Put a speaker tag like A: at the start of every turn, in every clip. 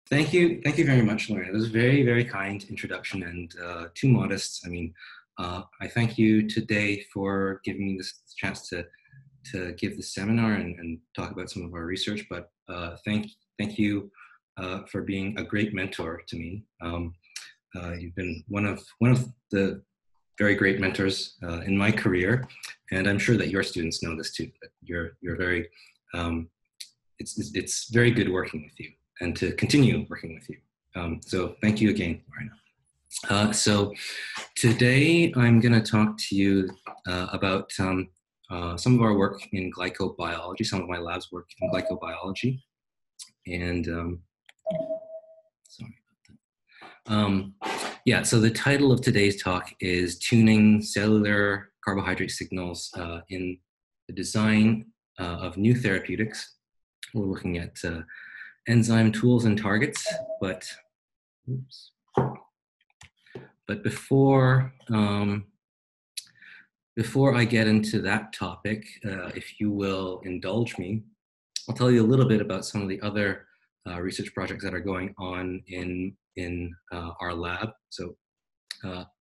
A: Thank you very much, Lauren. It was a very, very kind introduction and too modest. I thank you today for giving me this chance to give this seminar and talk about some of our research. But thank you for being a great mentor to me. You've been one of the very great mentors in my career, and I'm sure that your students know this too. That you're very it's very good working with you and to continue working with you. So thank you again, Lorena. So today I'm going to talk to you about some of our work in glycobiology, some of my lab's work in glycobiology. And sorry about that. Yeah, so the title of today's talk is Tuning Cellular Carbohydrate Signals in the Design of New Therapeutics. We're looking at enzyme tools and targets, but before I get into that topic, if you will indulge me, I'll tell you a little bit about some of the other research projects that are going on in our lab. So,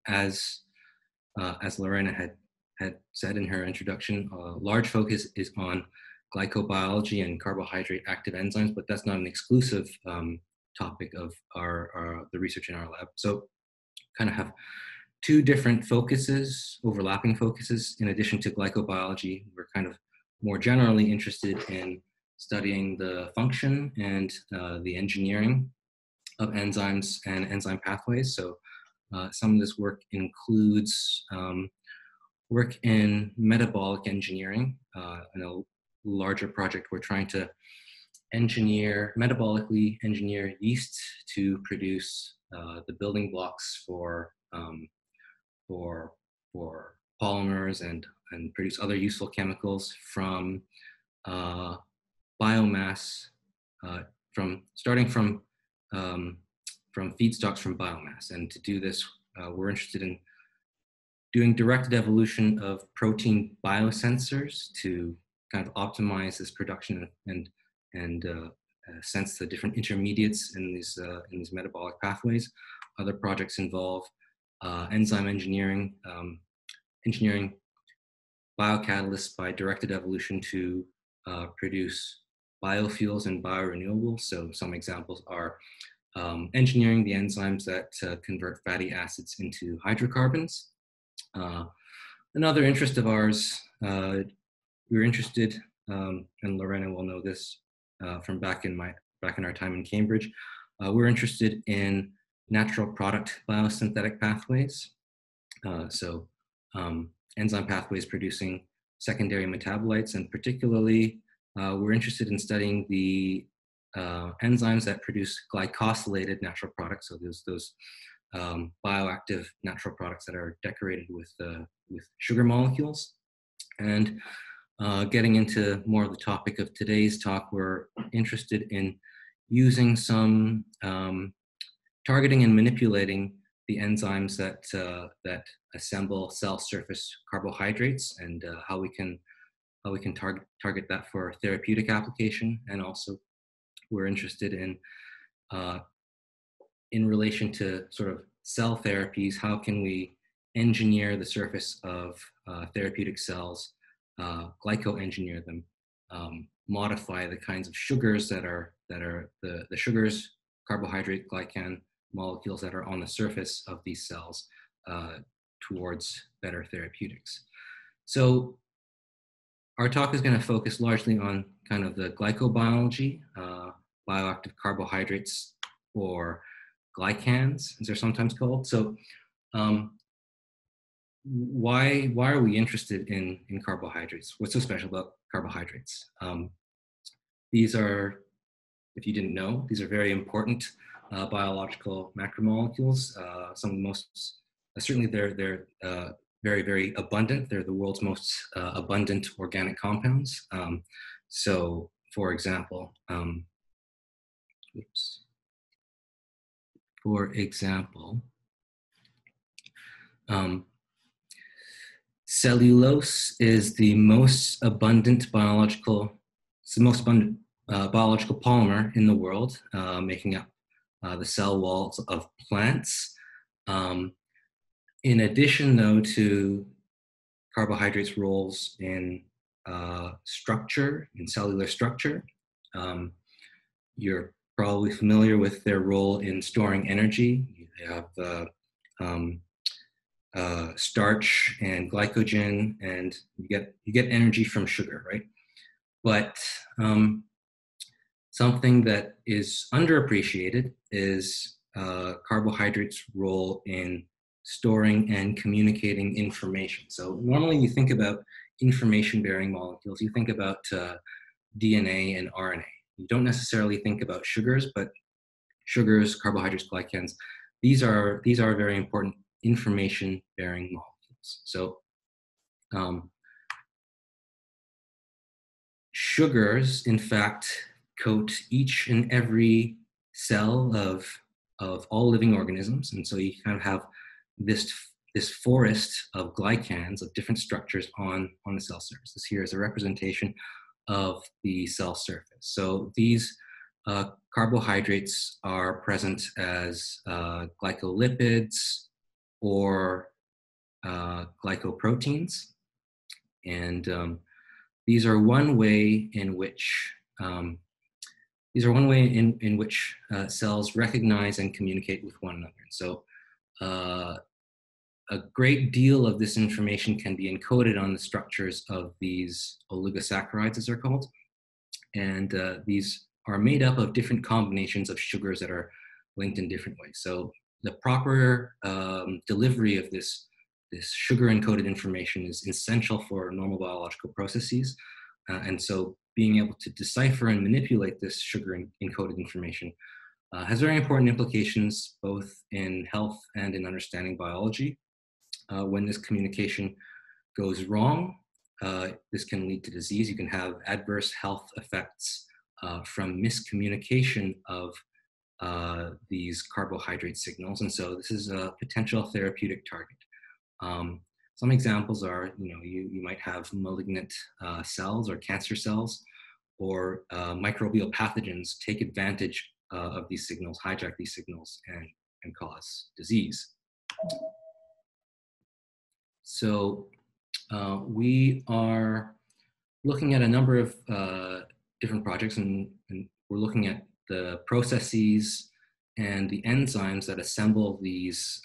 A: as Lorena had said in her introduction, large focus is on glycobiology and carbohydrate active enzymes, but that's not an exclusive topic of the research in our lab. So kind of have two different focuses, overlapping focuses. In addition to glycobiology, we're kind of more generally interested in studying the function and the engineering of enzymes and enzyme pathways. So some of this work includes work in metabolic engineering. In a larger project, we're trying to metabolically engineer yeast to produce the building blocks for polymers and produce other useful chemicals from biomass, starting from feedstocks from biomass. And to do this, we're interested in doing directed evolution of protein biosensors to kind of optimize this production and sense the different intermediates in these metabolic pathways. Other projects involve enzyme engineering, engineering biocatalysts by directed evolution to produce biofuels and biorenewables. So some examples are engineering the enzymes that convert fatty acids into hydrocarbons. Another interest of ours, we're interested, and Lorena will know this from back in our time in Cambridge. We're interested in natural product biosynthetic pathways. So enzyme pathways producing secondary metabolites, and particularly we're interested in studying the enzymes that produce glycosylated natural products. So those bioactive natural products that are decorated with sugar molecules. And getting into more of the topic of today's talk, we're interested in using some targeting and manipulating the enzymes that assemble cell surface carbohydrates, and how we can target that for therapeutic application. And also, we're interested in relation to sort of cell therapies, how can we engineer the surface of therapeutic cells, glyco-engineer them, modify the kinds of sugars that are the sugars, carbohydrate, glycan molecules that are on the surface of these cells towards better therapeutics. So our talk is going to focus largely on kind of the glycobiology, bioactive carbohydrates, or glycans, as they're sometimes called. So why are we interested in carbohydrates? What's so special about carbohydrates? These are, if you didn't know, these are very important biological macromolecules. Some of the most, certainly they're very, very abundant. They're the world's most abundant organic compounds. So for example, cellulose is the most abundant biological polymer in the world, making up the cell walls of plants. In addition, though, to carbohydrates' roles in structure, in cellular structure, you're probably familiar with their role in storing energy. You have starch and glycogen, and you get energy from sugar, right? But something that is underappreciated is carbohydrates' role in storing and communicating information. So normally you think about information-bearing molecules, you think about DNA and RNA. You don't necessarily think about sugars, but sugars, carbohydrates, glycans, these are very important information-bearing molecules. So sugars, in fact, coat each and every cell of all living organisms. And so you kind of have this forest of glycans of different structures on the cell surface. This here is a representation of the cell surface. So these carbohydrates are present as glycolipids or glycoproteins. And these are one way in which cells recognize and communicate with one another. So a great deal of this information can be encoded on the structures of these oligosaccharides, as they're called. And these are made up of different combinations of sugars that are linked in different ways. So the proper delivery of this sugar-encoded information is essential for normal biological processes. And so being able to decipher and manipulate this sugar-encoded information has very important implications both in health and in understanding biology. When this communication goes wrong, this can lead to disease. You can have adverse health effects from miscommunication of these carbohydrate signals. And so this is a potential therapeutic target. Some examples are, you might have malignant cells or cancer cells, or microbial pathogens take advantage of these signals, hijack these signals, and cause disease. So we are looking at a number of different projects, and we're looking at the processes and the enzymes that assemble these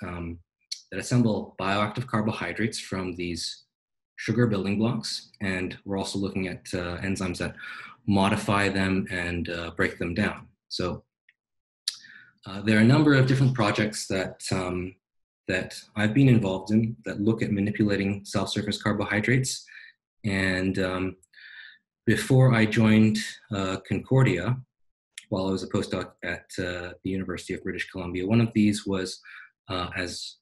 A: bioactive carbohydrates from these sugar building blocks. And we're also looking at enzymes that modify them and break them down. So there are a number of different projects that I've been involved in that look at manipulating cell surface carbohydrates. And before I joined Concordia, while I was a postdoc at the University of British Columbia, one of these was, as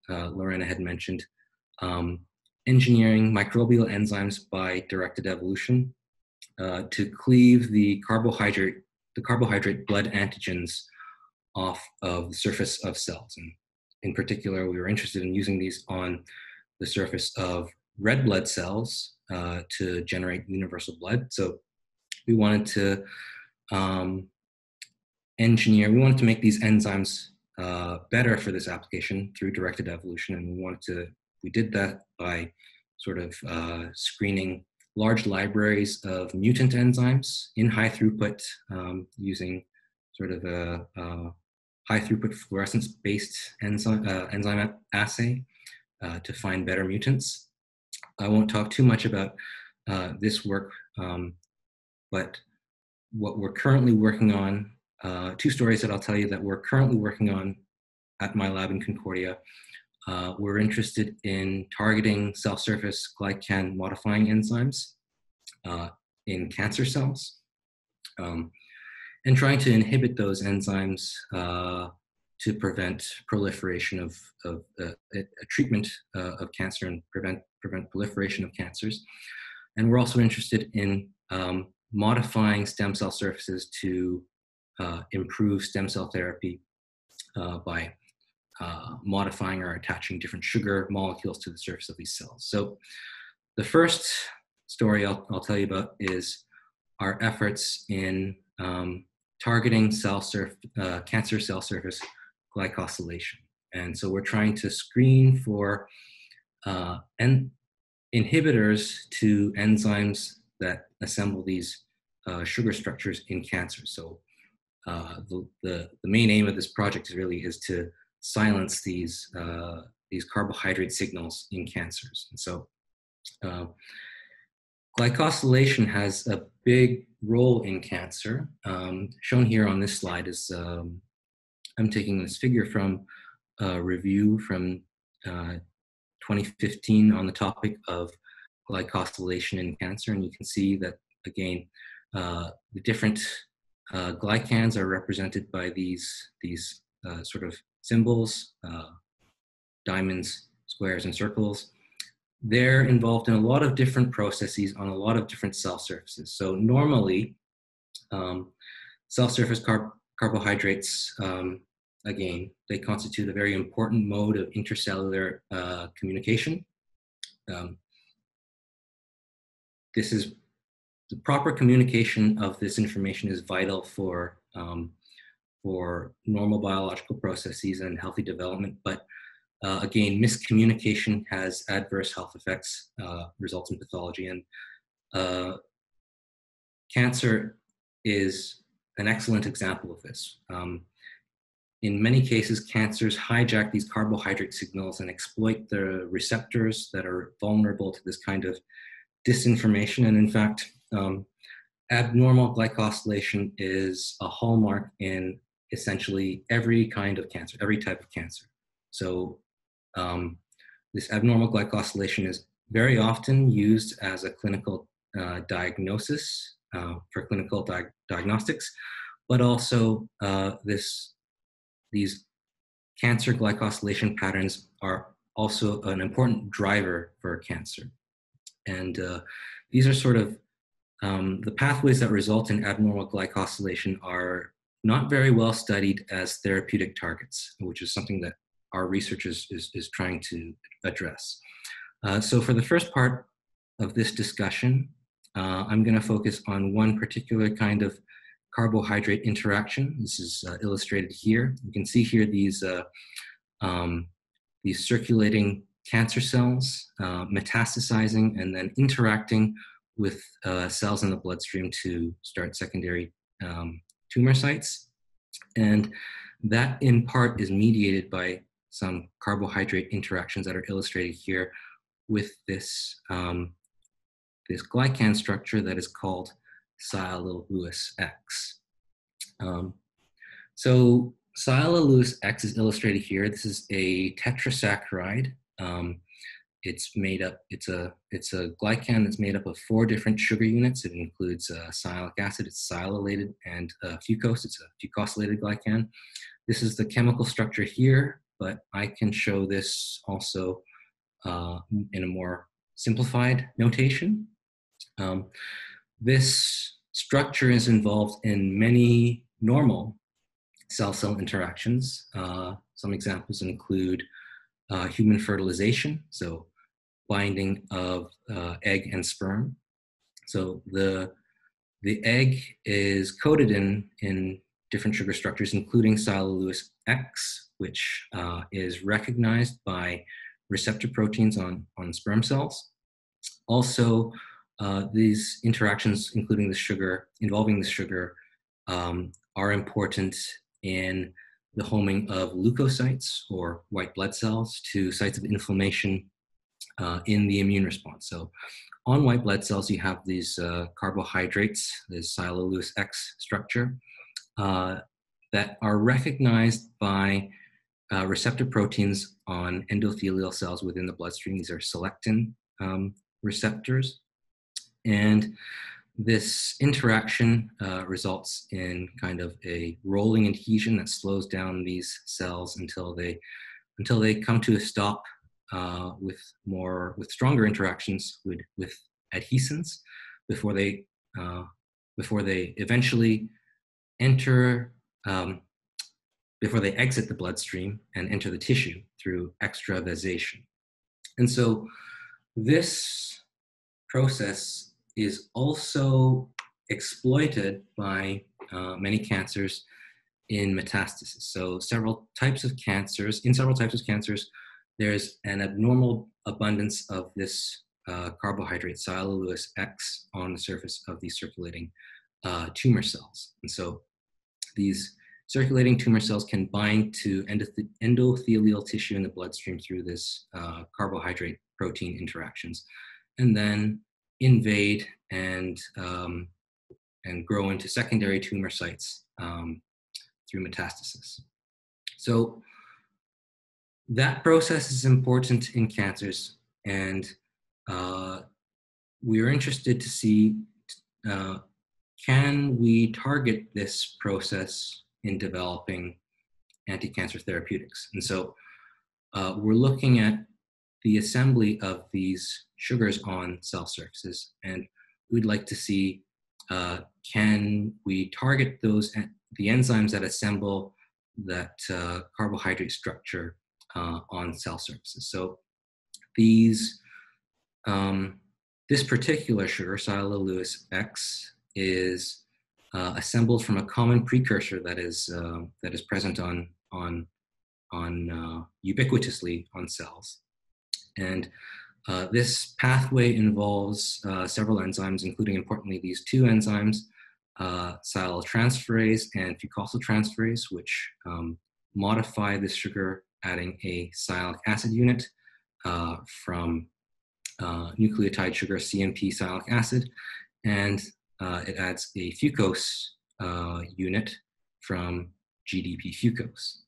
A: Lorena had mentioned, engineering microbial enzymes by directed evolution to cleave the carbohydrate blood antigens off of the surface of cells. And in particular, we were interested in using these on the surface of red blood cells to generate universal blood. So we wanted to make these enzymes better for this application through directed evolution. And we did that by sort of screening large libraries of mutant enzymes in high throughput using sort of a high throughput fluorescence-based enzyme assay to find better mutants. I won't talk too much about this work, but what we're currently working on, two stories that I'll tell you that we're currently working on at my lab in Concordia. We're interested in targeting cell surface glycan modifying enzymes in cancer cells and trying to inhibit those enzymes to prevent proliferation of a treatment of cancer and prevent proliferation of cancers. And we're also interested in modifying stem cell surfaces to improve stem cell therapy by modifying or attaching different sugar molecules to the surface of these cells. So the first story I'll tell you about is our efforts in targeting cancer cell surface glycosylation. And so we're trying to screen for inhibitors to enzymes that assemble these sugar structures in cancer. So the main aim of this project is to silence these carbohydrate signals in cancers. And so glycosylation has a big role in cancer. Shown here on this slide is, I'm taking this figure from a review from 2015 on the topic of glycosylation in cancer. And you can see that, again, the different glycans are represented by these sort of symbols, diamonds, squares, and circles. They're involved in a lot of different processes on a lot of different cell surfaces. So normally, cell surface carbohydrates, again, they constitute a very important mode of intercellular communication. This is the proper communication of this information is vital for normal biological processes and healthy development. But again, miscommunication has adverse health effects, results in pathology, and cancer is an excellent example of this. In many cases, cancers hijack these carbohydrate signals and exploit the receptors that are vulnerable to this kind of disinformation. And in fact, abnormal glycosylation is a hallmark in essentially every kind of cancer, every type of cancer. So this abnormal glycosylation is very often used as a clinical diagnosis for clinical diagnostics, but also these cancer glycosylation patterns are also an important driver for cancer. And these are sort of the pathways that result in abnormal glycosylation are not very well studied as therapeutic targets, which is something that our research is trying to address. So for the first part of this discussion, I'm going to focus on one particular kind of carbohydrate interaction. This is illustrated here. You can see here these circulating cancer cells metastasizing and then interacting with cells in the bloodstream to start secondary tumor sites. And that in part is mediated by some carbohydrate interactions that are illustrated here with this, this glycan structure that is called cellular X. So cellular X is illustrated here. This is a tetrasaccharide. It's a glycan that's made up of 4 different sugar units. It includes sialic acid, it's sialylated, and fucose, it's a fucosylated glycan. This is the chemical structure here, but I can show this also in a more simplified notation. This structure is involved in many normal cell-cell interactions. Some examples include human fertilization, so binding of egg and sperm. So the egg is coated in different sugar structures, including cellular X, which is recognized by receptor proteins on sperm cells. Also, these interactions, involving the sugar, are important in the homing of leukocytes or white blood cells to sites of inflammation in the immune response. So on white blood cells, you have these carbohydrates, this cellular X structure, that are recognized by receptor proteins on endothelial cells within the bloodstream. These are selectin receptors. And this interaction results in kind of a rolling adhesion that slows down these cells until they come to a stop with stronger interactions with adhesins before they eventually enter before they exit the bloodstream and enter the tissue through extravasation. And so this process is also exploited by many cancers in metastasis. So in several types of cancers, there's an abnormal abundance of this carbohydrate, cellulose X, on the surface of these circulating tumor cells. And so these circulating tumor cells can bind to endothelial tissue in the bloodstream through this carbohydrate protein interactions, and then invade and grow into secondary tumor sites through metastasis. So that process is important in cancers, and we are interested to see, can we target this process in developing anti-cancer therapeutics? And so we're looking at the assembly of these sugars on cell surfaces, and we'd like to see, can we target the enzymes that assemble that carbohydrate structure on cell surfaces. So these, this particular sugar, cellulose X, is assembled from a common precursor that is present ubiquitously on cells. And this pathway involves several enzymes, including, importantly, these two enzymes, sialyltransferase and fucosyltransferase, which modify this sugar, adding a sialic acid unit from nucleotide sugar CMP sialic acid, and it adds a fucose unit from GDP fucose.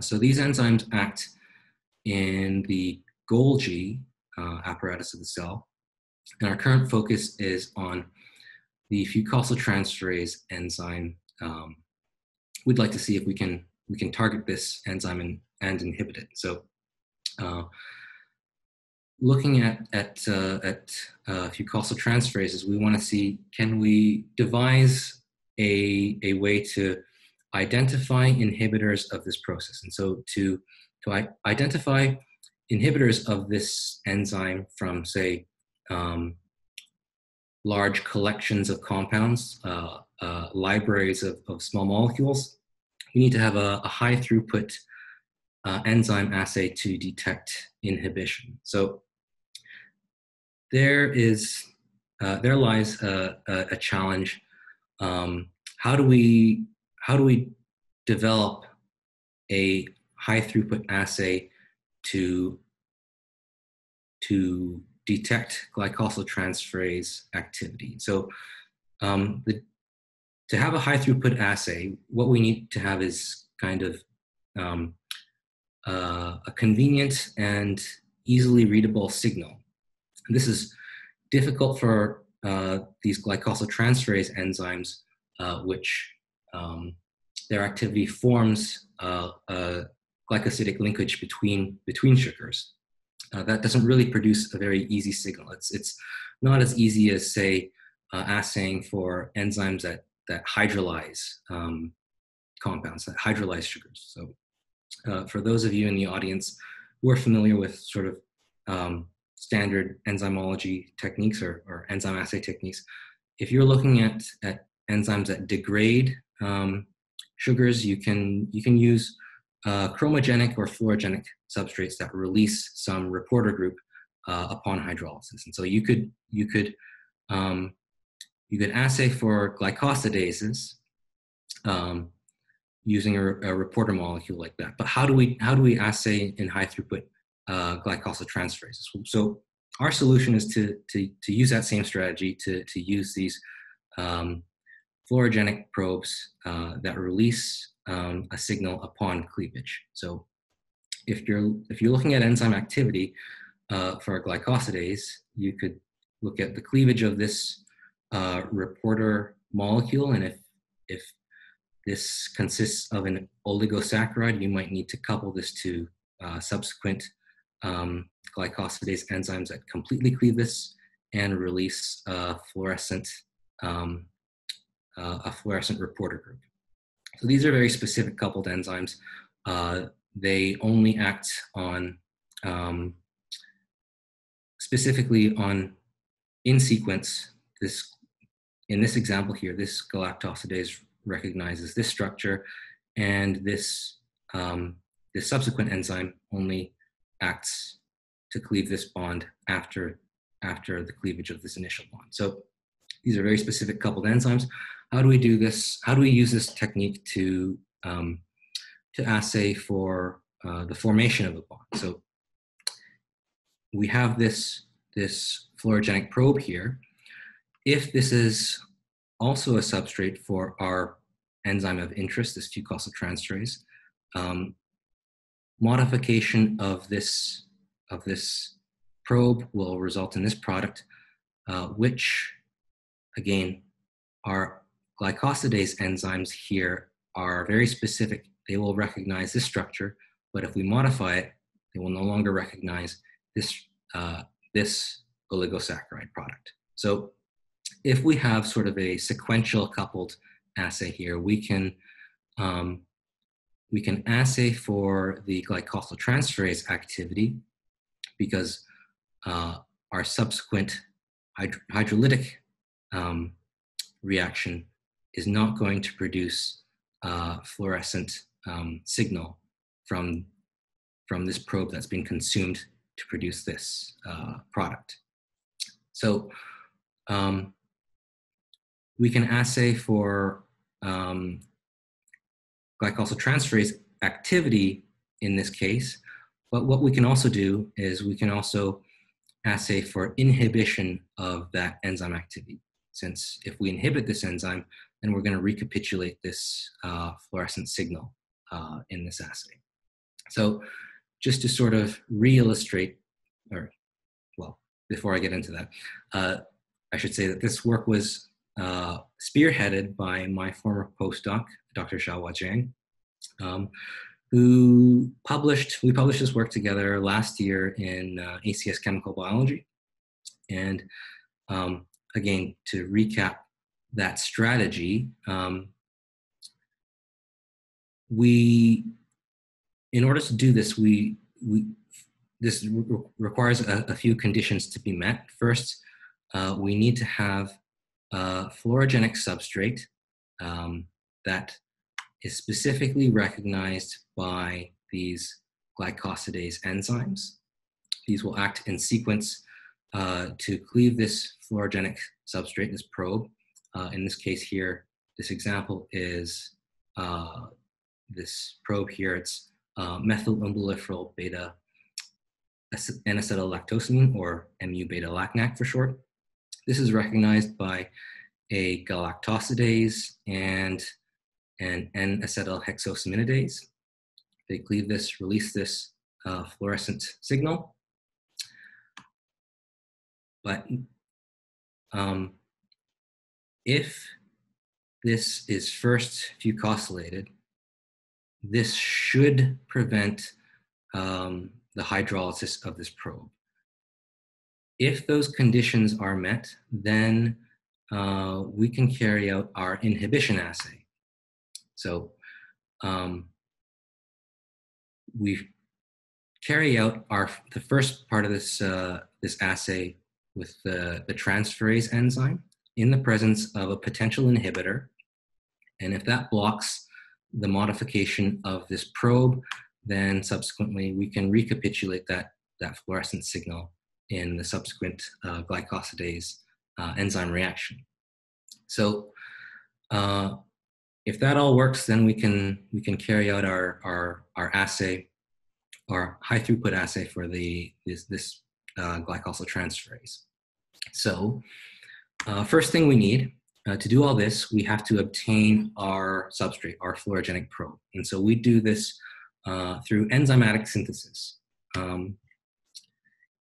A: So these enzymes act in the Golgi apparatus of the cell, and our current focus is on the fucosyltransferase enzyme. We'd like to see if we can target this enzyme and inhibit it. So looking at fucosyltransferases, we want to see, can we devise a way to identify inhibitors of this process? And so to identify inhibitors of this enzyme from, say, large collections of compounds, libraries of small molecules, we need to have a high throughput enzyme assay to detect inhibition. So there lies a challenge. How do we develop a high throughput assay to detect glycosyltransferase activity? So to have a high throughput assay, what we need to have is kind of a convenient and easily readable signal. And this is difficult for these glycosyltransferase enzymes, which their activity forms a glycosidic linkage between sugars. That doesn't really produce a very easy signal. It's not as easy as, say, assaying for enzymes that hydrolyze compounds, that hydrolyze sugars. So for those of you in the audience who are familiar with sort of standard enzymology techniques or enzyme assay techniques, if you're looking at enzymes that degrade sugars, you can use chromogenic or fluorogenic substrates that release some reporter group upon hydrolysis. And so you could assay for glycosidases using a reporter molecule like that. But how do we assay in high throughput glycosyltransferases? So our solution is to use that same strategy, to use these fluorogenic probes that release a signal upon cleavage. So if you're looking at enzyme activity for a glycosidase, you could look at the cleavage of this reporter molecule, and if this consists of an oligosaccharide, you might need to couple this to subsequent glycosidase enzymes that completely cleave this and release a fluorescent reporter group. So these are very specific coupled enzymes. They only act on specifically in sequence. In this example here, this galactosidase recognizes this structure, and this subsequent enzyme only acts to cleave this bond after the cleavage of this initial bond. So these are very specific coupled enzymes. How do we do this? How do we use this technique to assay for the formation of a bond? So we have this fluorogenic probe here. If this is also a substrate for our enzyme of interest, this fucosyltransferase, modification of this probe will result in this product, which again, our glycosidase enzymes here are very specific. They will recognize this structure, but if we modify it, they will no longer recognize this oligosaccharide product. So if we have sort of a sequential coupled assay here, we can assay for the glycosyltransferase activity, because our subsequent hydrolytic reaction is not going to produce fluorescent signal from this probe that's been consumed to produce this product. So we can assay for glycosyltransferase activity in this case, but what we can also do is we can also assay for inhibition of that enzyme activity. Since if we inhibit this enzyme, then we're going to recapitulate this fluorescent signal in this assay. So just to sort of re-illustrate, or well, before I get into that, I should say that this work was spearheaded by my former postdoc, Dr. Xiaohua Jiang, we published this work together last year in ACS Chemical Biology. And again, to recap that strategy, in order to do this, this requires a few conditions to be met. First, we need to have a fluorogenic substrate that is specifically recognized by these glycosidase enzymes. These will act in sequence to cleave this fluorogenic substrate, this probe. In this case here, this example is this probe here. It's methyl-umbelliferyl beta N-acetylactosamine, or mu-beta-lacnac for short. This is recognized by a galactosidase and an N-acetylhexosaminidase. They cleave this, release this fluorescent signal. But if this is first fucosylated, this should prevent the hydrolysis of this probe. If those conditions are met, then we can carry out our inhibition assay. So we carry out the first part of this assay with the transferase enzyme in the presence of a potential inhibitor. And if that blocks the modification of this probe, then subsequently we can recapitulate that fluorescent signal in the subsequent glycosidase enzyme reaction. So if that all works, then we can carry out our assay, our high throughput assay for this glycosyltransferase. So first thing we need to do all this, we have to obtain our substrate, our fluorogenic probe. And so we do this through enzymatic synthesis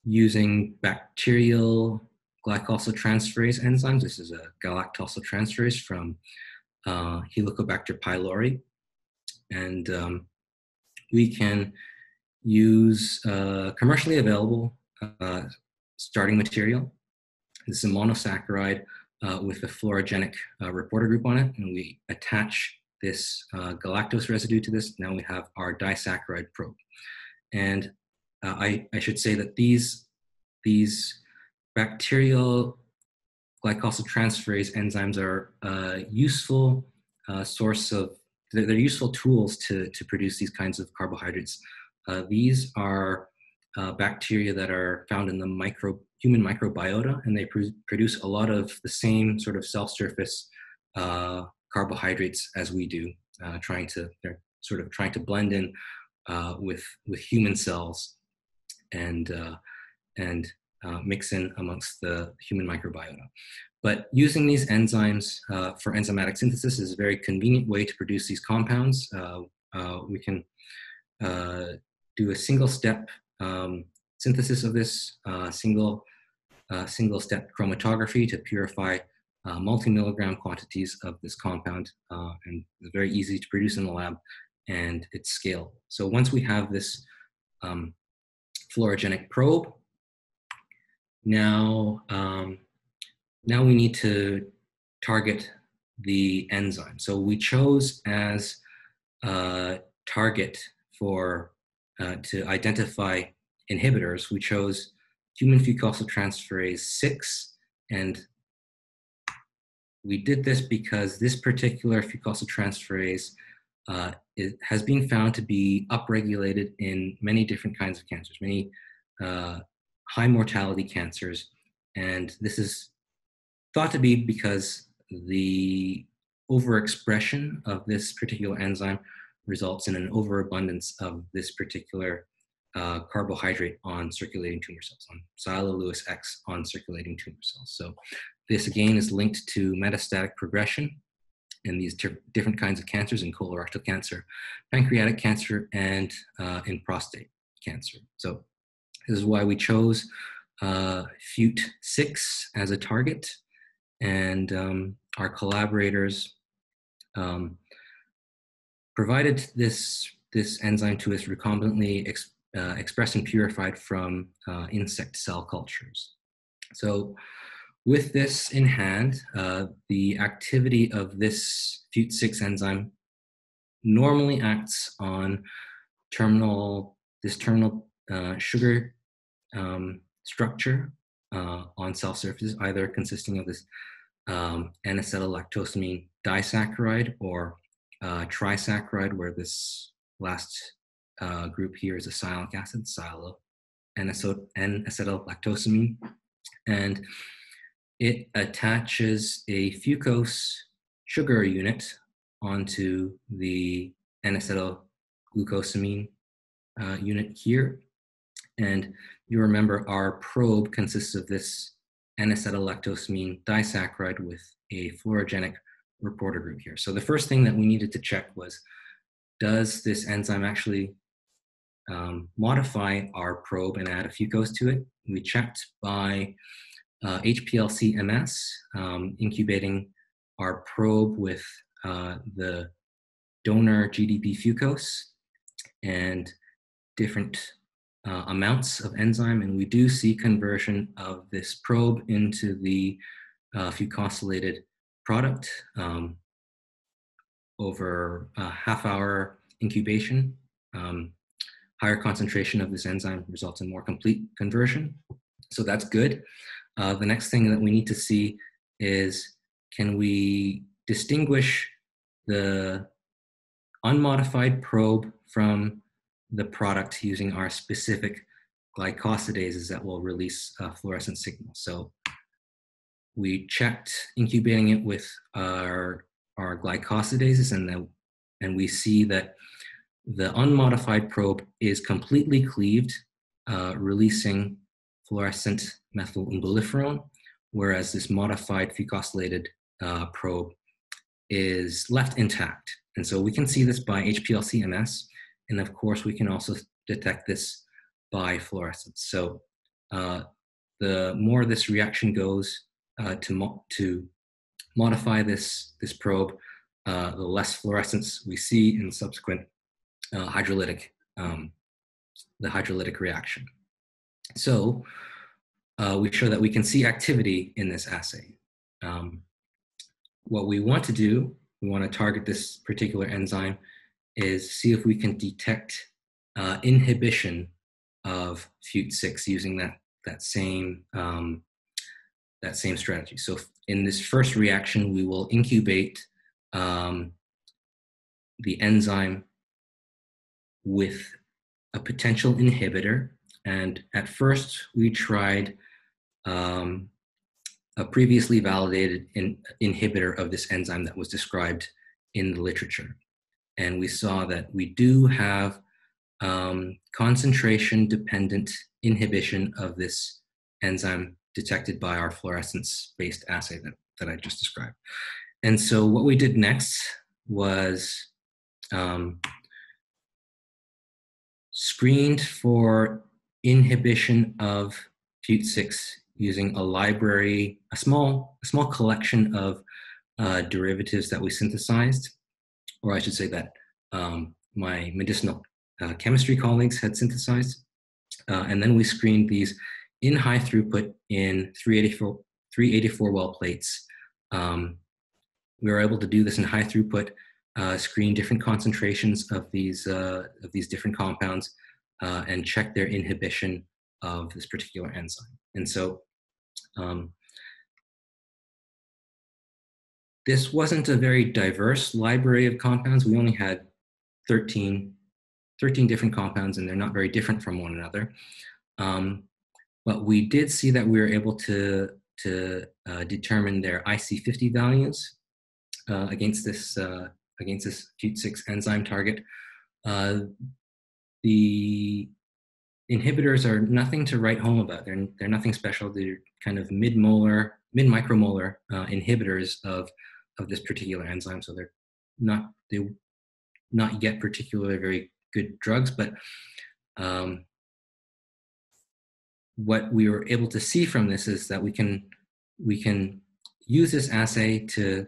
A: using bacterial glycosyltransferase enzymes. This is a galactosyltransferase from Helicobacter pylori. And we can use commercially available starting material. This is a monosaccharide with a fluorogenic reporter group on it, and we attach this galactose residue to this. Now we have our disaccharide probe. And I should say that these bacterial glycosyltransferase enzymes are useful source of, they're useful tools to produce these kinds of carbohydrates. These are bacteria that are found in the human microbiota, and they produce a lot of the same sort of cell surface carbohydrates as we do, they're sort of trying to blend in with human cells and mix in amongst the human microbiota. But using these enzymes for enzymatic synthesis is a very convenient way to produce these compounds. We can do a single-step synthesis of this single-step chromatography to purify multi-milligram quantities of this compound, and it's very easy to produce in the lab, and it's scalable. So once we have this fluorogenic probe, now we need to target the enzyme. So we chose as a target for to identify inhibitors, we chose human fucosyltransferase 6, and we did this because this particular fucosyltransferase has been found to be upregulated in many different kinds of cancers, many high mortality cancers, and this is thought to be because the overexpression of this particular enzyme results in an overabundance of this particular carbohydrate on circulating tumor cells, on sialyl Lewis X on circulating tumor cells. So this again is linked to metastatic progression in these different kinds of cancers, in colorectal cancer, pancreatic cancer, and in prostate cancer. So this is why we chose FUT6 as a target, and our collaborators provided this enzyme to us recombinantly expressed and purified from insect cell cultures. So with this in hand, the activity of this FUT6 enzyme normally acts on this terminal sugar structure on cell surfaces, either consisting of this N-acetylactosamine disaccharide or trisaccharide, where this last group here is a sialic acid, sialo, N-acetylactosamine, and it attaches a fucose sugar unit onto the N-acetylglucosamine unit here. And you remember our probe consists of this N-acetylactosamine disaccharide with a fluorogenic reporter group here. So the first thing that we needed to check was, does this enzyme actually modify our probe and add a fucose to it? We checked by HPLC-MS, incubating our probe with the donor GDP fucose and different amounts of enzyme, and we do see conversion of this probe into the fucosylated product over a half-hour incubation. Higher concentration of this enzyme results in more complete conversion, so that's good. The next thing that we need to see is, can we distinguish the unmodified probe from the product using our specific glycosidases that will release fluorescent signals? So we checked incubating it with our glycosidases, and we see that the unmodified probe is completely cleaved, releasing fluorescent methyl umbelliferone, whereas this modified fucosylated probe is left intact. And so we can see this by HPLC-MS, and of course we can also detect this by fluorescence. So the more this reaction goes to modify this probe, the less fluorescence we see in subsequent hydrolytic reaction. So we show that we can see activity in this assay. What we want to do, we want to target this particular enzyme, is see if we can detect inhibition of FUT6 using that same strategy. So in this first reaction, we will incubate the enzyme with a potential inhibitor. And at first, we tried a previously validated inhibitor of this enzyme that was described in the literature. And we saw that we do have concentration-dependent inhibition of this enzyme detected by our fluorescence-based assay that I just described. And so what we did next was screened for inhibition of FUT6 using a library, a small collection of derivatives that we synthesized, or I should say that my medicinal chemistry colleagues had synthesized. And then we screened these in high throughput in 384 well plates. We were able to do this in high throughput, screen different concentrations of these different compounds, and check their inhibition of this particular enzyme. And so this wasn't a very diverse library of compounds. We only had 13 different compounds, and they're not very different from one another. But we did see that we were able to determine their IC50 values against this FUT6 enzyme target. The inhibitors are nothing to write home about. They're nothing special. They're kind of mid-micromolar inhibitors of this particular enzyme. So they're not yet particularly very good drugs, but what we were able to see from this is that we can use this assay to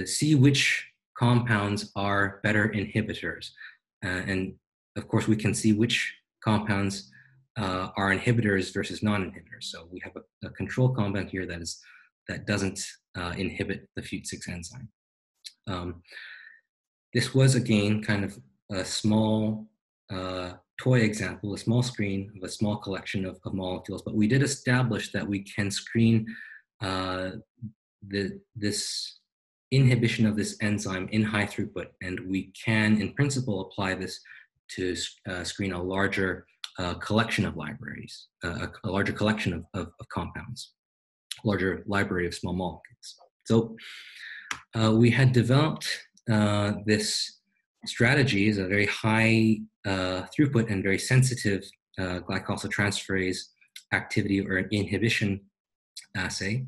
A: see which compounds are better inhibitors, and of course we can see which compounds are inhibitors versus non-inhibitors. So we have a control compound here that doesn't inhibit the FUT6 enzyme. This was again kind of a small toy example, a small screen of a small collection of molecules, but we did establish that we can screen this inhibition of this enzyme in high throughput, and we can, in principle, apply this to screen a larger collection of libraries, a larger collection of compounds, larger library of small molecules. So we had developed this strategy is a very high throughput and very sensitive glycosyltransferase activity or inhibition assay.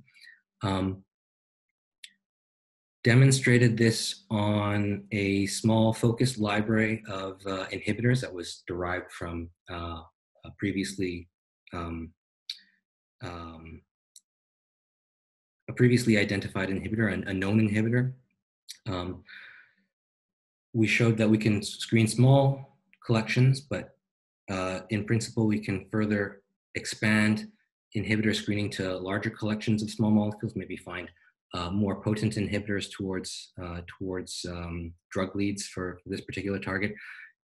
A: Demonstrated this on a small focused library of inhibitors that was derived from a previously identified inhibitor, a known inhibitor. We showed that we can screen small collections, but in principle, we can further expand inhibitor screening to larger collections of small molecules, maybe find more potent inhibitors towards drug leads for this particular target.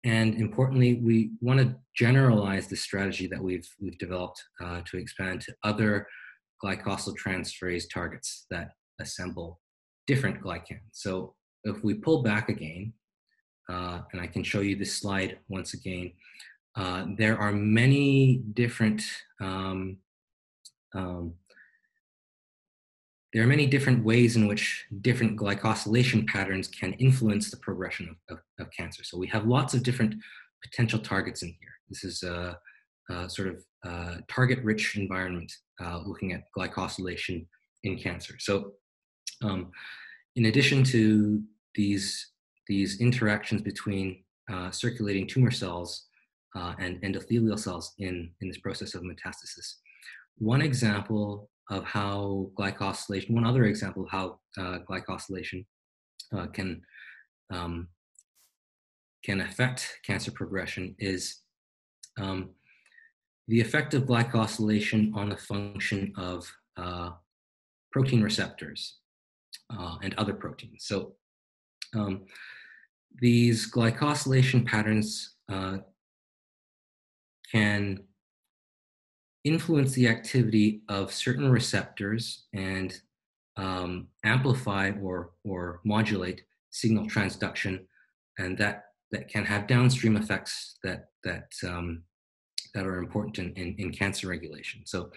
A: And importantly, we want to generalize the strategy that we've developed to expand to other glycosyltransferase targets that assemble different glycans. So if we pull back again, and I can show you this slide once again, there are many different ways in which different glycosylation patterns can influence the progression of cancer. So we have lots of different potential targets in here. This is a sort of target-rich environment looking at glycosylation in cancer. So in addition to these interactions between circulating tumor cells and endothelial cells in this process of metastasis, one other example of how glycosylation can affect cancer progression is the effect of glycosylation on the function of protein receptors and other proteins. So these glycosylation patterns can influence the activity of certain receptors and amplify or modulate signal transduction, and that can have downstream effects that are important in cancer regulation. So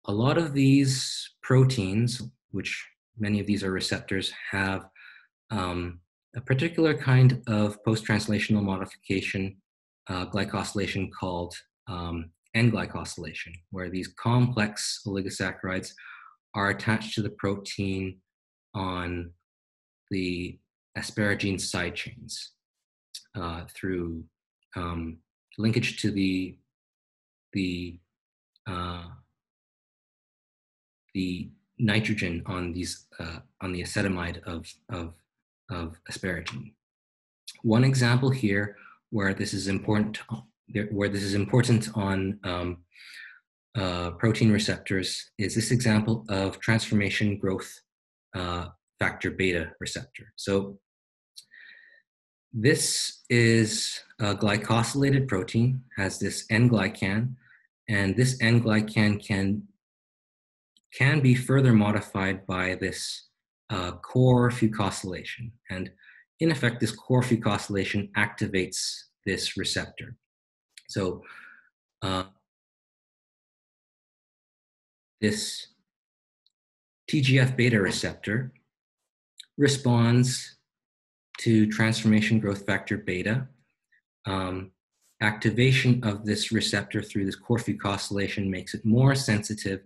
A: a lot of these proteins, which many of these are receptors, have a particular kind of post-translational modification, glycosylation, called N-glycosylation, where these complex oligosaccharides are attached to the protein on the asparagine side chains through linkage to the nitrogen on these on the acetamide of asparagine. One example here where this is important on protein receptors is this example of transformation growth factor beta receptor. So this is a glycosylated protein, has this N-glycan, and this N-glycan can be further modified by this core fucosylation. And in effect, this core fucosylation activates this receptor. So this TGF-beta receptor responds to transformation growth factor beta. Activation of this receptor through this core fucosylation makes it more sensitive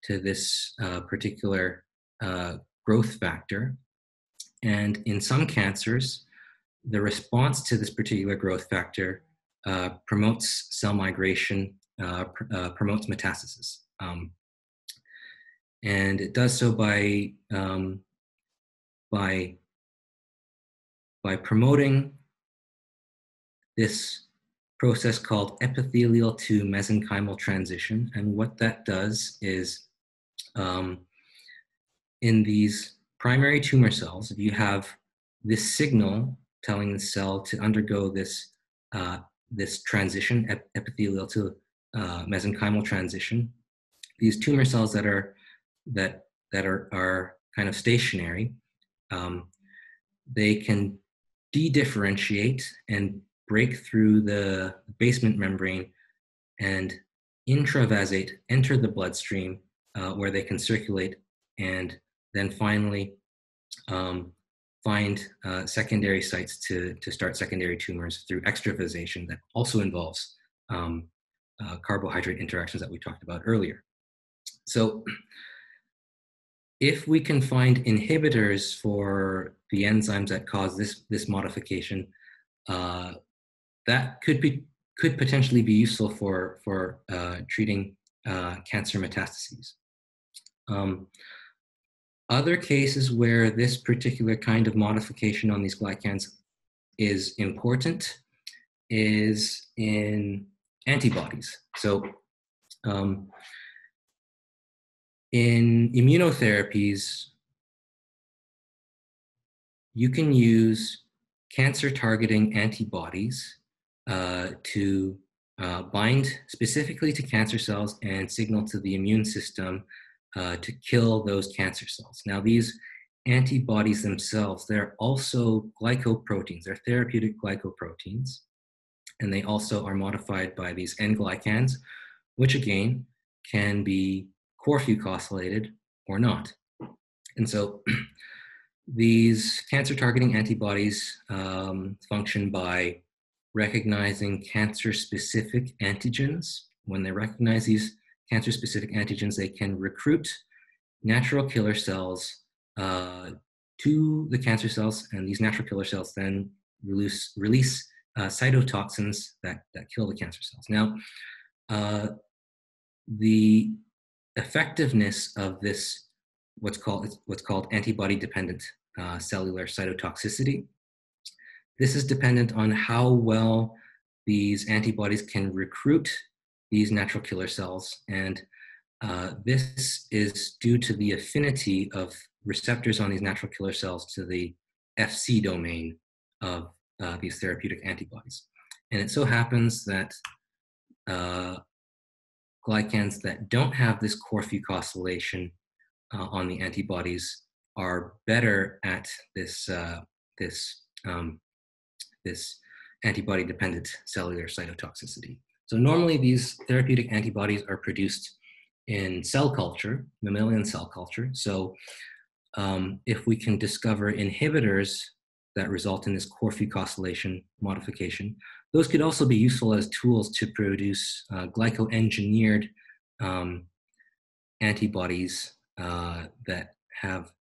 A: to this particular growth factor. And in some cancers, the response to this particular growth factor promotes cell migration, promotes metastasis. And it does so by promoting this process called epithelial to mesenchymal transition. And what that does is, in these primary tumor cells, if you have this signal telling the cell to undergo this transition, epithelial to mesenchymal transition, these tumor cells that are kind of stationary, they can de-differentiate and break through the basement membrane and intravasate, enter the bloodstream, where they can circulate, and then finally find secondary sites to start secondary tumors through extravasation that also involves carbohydrate interactions that we talked about earlier. So if we can find inhibitors for the enzymes that cause this modification, that could potentially be useful for treating cancer metastases. Other cases where this particular kind of modification on these glycans is important is in antibodies. So in immunotherapies, you can use cancer-targeting antibodies to bind specifically to cancer cells and signal to the immune system to kill those cancer cells. Now, these antibodies themselves, they're also glycoproteins. They're therapeutic glycoproteins, and they also are modified by these N-glycans, which again can be core fucosylated or not. And so these cancer-targeting antibodies function by recognizing cancer-specific antigens. When they recognize these cancer-specific antigens, they can recruit natural killer cells to the cancer cells, and these natural killer cells then release cytotoxins that kill the cancer cells. Now, the effectiveness of this, what's called antibody-dependent cellular cytotoxicity, this is dependent on how well these antibodies can recruit these natural killer cells, and this is due to the affinity of receptors on these natural killer cells to the Fc domain of these therapeutic antibodies. And it so happens that glycans that don't have this core fucosylation on the antibodies are better at this antibody-dependent cellular cytotoxicity. So normally these therapeutic antibodies are produced in cell culture, mammalian cell culture. So if we can discover inhibitors that result in this core-fucosylation modification, those could also be useful as tools to produce glyco-engineered antibodies that have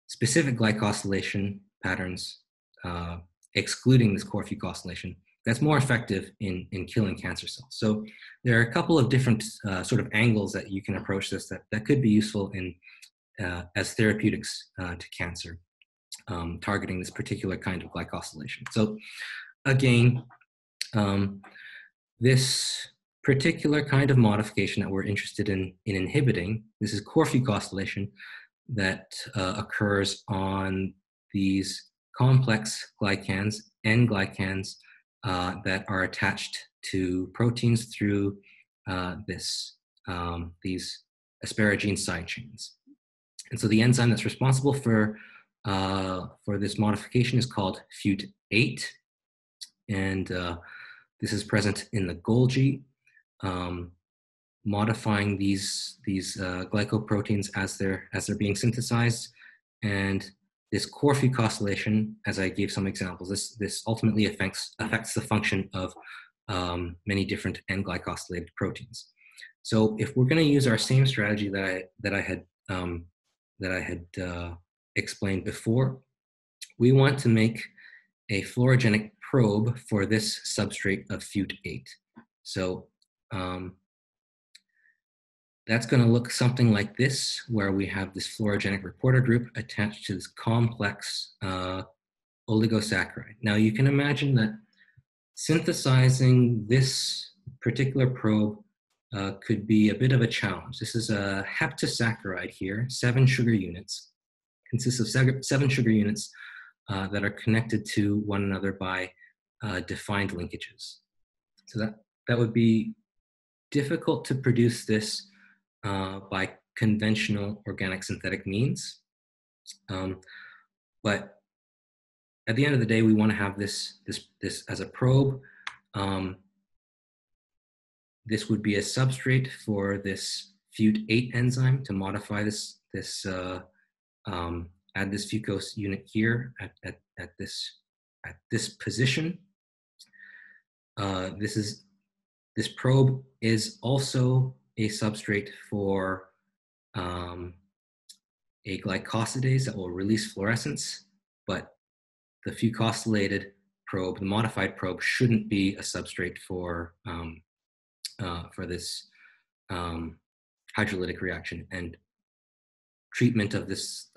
A: specific glycosylation patterns, excluding this core-fucosylation, that's more effective in killing cancer cells. So there are a couple of different sort of angles that you can approach this that could be useful in as therapeutics to cancer, targeting this particular kind of glycosylation. So again, this particular kind of modification that we're interested in inhibiting, this is core-fucosylation that occurs on these complex glycans, N-glycans, that are attached to proteins through these asparagine side chains. And so the enzyme that's responsible for this modification is called FUT8, and this is present in the Golgi, modifying these glycoproteins as they're being synthesized. And this core-fucosylation, as I gave some examples, this ultimately affects the function of many different N-glycosylated proteins. So if we're going to use our same strategy that I had explained before, we want to make a fluorogenic probe for this substrate of FUT8. So that's going to look something like this, where we have this fluorogenic reporter group attached to this complex oligosaccharide. Now you can imagine that synthesizing this particular probe could be a bit of a challenge. This is a heptasaccharide here, 7 sugar units, consists of 7 sugar units that are connected to one another by defined linkages. So that would be difficult to produce this by conventional organic synthetic means. But at the end of the day, we want to have this as a probe. This would be a substrate for this FUT8 enzyme to modify add this fucose unit here at this position. This probe is also a substrate for a glycosidase that will release fluorescence, but the fucosylated probe, the modified probe, shouldn't be a substrate for this hydrolytic reaction and treatment of this.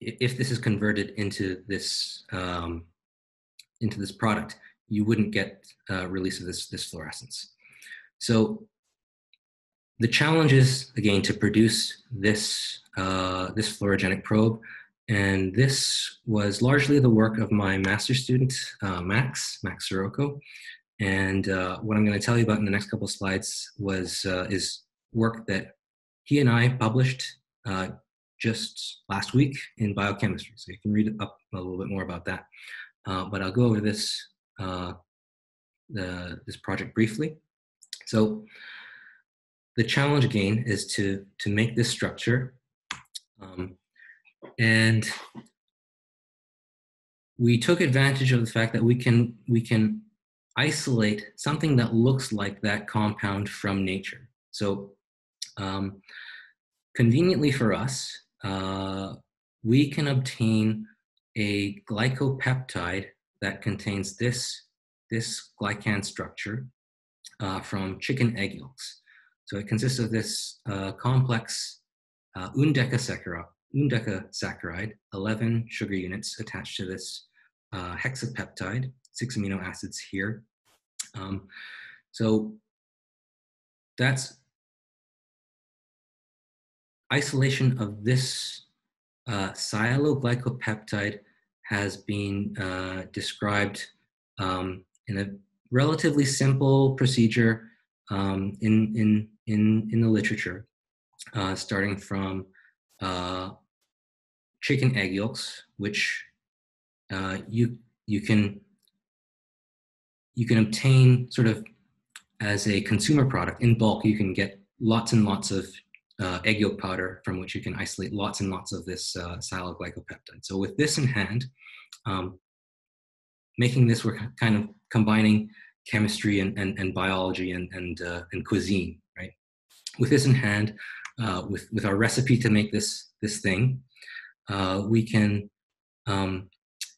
A: If this is converted into this product, you wouldn't get release of this fluorescence. So the challenge is, again, to produce this fluorogenic probe, and this was largely the work of my master's student, Max Sirocco. And what I'm going to tell you about in the next couple of slides is work that he and I published just last week in biochemistry. So you can read up a little bit more about that. But I'll go over this project briefly. So the challenge again is to make this structure, and we took advantage of the fact that we can isolate something that looks like that compound from nature. So conveniently for us, we can obtain a glycopeptide that contains this glycan structure from chicken egg yolks. So it consists of this complex undecasaccharide, 11 sugar units attached to this hexapeptide, 6 amino acids here. So that's isolation of this sialoglycopeptide has been described in a relatively simple procedure in the literature. starting from chicken egg yolks, which you can obtain sort of as a consumer product in bulk. You can get lots and lots of egg yolk powder from which you can isolate lots and lots of this sialoglycopeptide. So with this in hand, making this, we're kind of combining chemistry and biology and cuisine, right? With this in hand, with our recipe to make this thing, we can